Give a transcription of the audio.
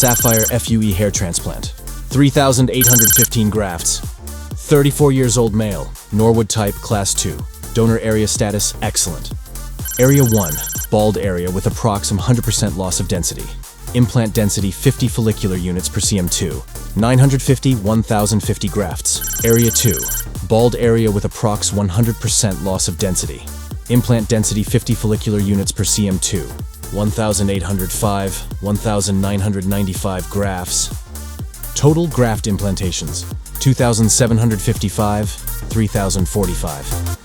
Sapphire FUE hair transplant. 3,815 grafts. 34 years old male, Norwood type, class 2. Donor area status, excellent. Area 1, bald area with approx 100% loss of density. Implant density 50 follicular units per cm2. 950, 1,050 grafts. Area 2, bald area with approx 100% loss of density. Implant density 50 follicular units per cm2. 1,805, 1,995 grafts. Total graft implantations, 2,755, 3,045.